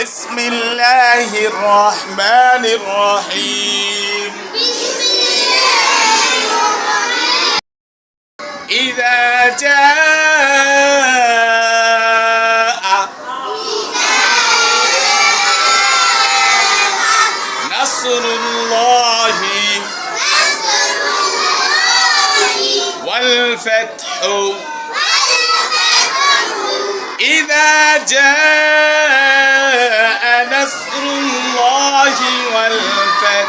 بسم الله الرحمن الرحيم إذا جاء نصر الله والفتح إذا جاء نصر الله والفتح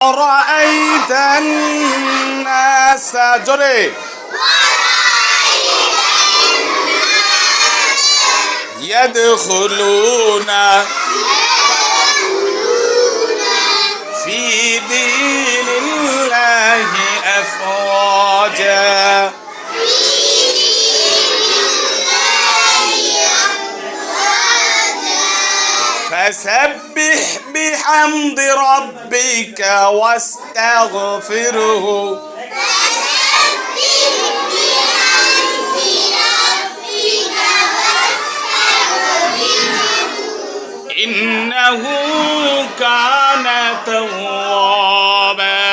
رأيت الناس جري يدخلون في دين الله أفواجا فسبح بحمد ربك واستغفره إنه كان توابا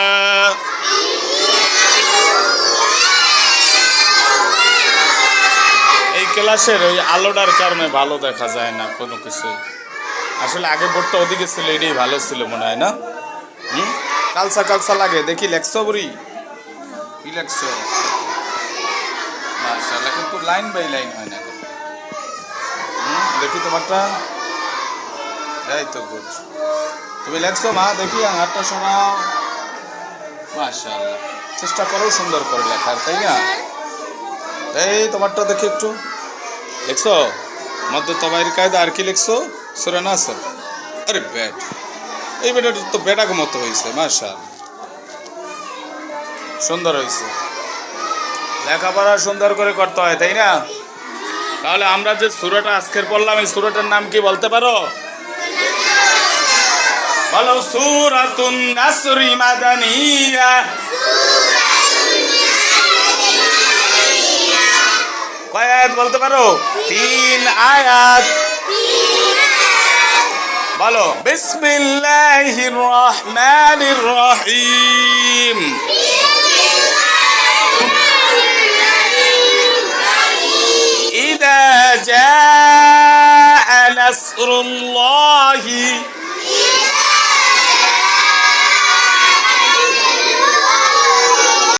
এই ক্লাসের ওই আলোটার কারণে ভালো দেখা যায় না কোনো কিছু। আসলে আগে বোর্ডটা ওদিকে ছিল, এটাই ভালো ছিল মনে হয় না? কালসা কালসা লাগে। দেখি লেখছো বুড়ি, কি লেখছো? মাশাআল্লাহ, কিন্তু লাইন বাই লাইন হয় না। দেখি তোমারটা, এই তো গুড। তুমি লেখছো মা? দেখি হাতটা শোনাও। মাশাআল্লাহ, চেষ্টা করো সুন্দর করে লেখার, তাই না? এই তোমারটা দেখি একটু লেখছো। মধ্য তবাইর কায়দা আর কি লেখছো? সূরা নাসর। আরে ব্যাট, এই বেটাটা তো বেটাকে মতো হয়েছে। মাশাআল্লাহ, সুন্দর হয়েছে। লেখাপড়া সুন্দর করে করতে হয়, তাই না? তাহলে আমরা যে সূরাটা আজকের পড়লাম, এই সূরাটার নাম কি বলতে পারো? বলো। সূরাতুন নাসরি মাদানিয়া। কয় আয়াত বলতে পারো? 3 আয়াত। বলো। বিসমিল্লাহির রহমানির রহিম। ইযা জাআ নাসরুল্লাহি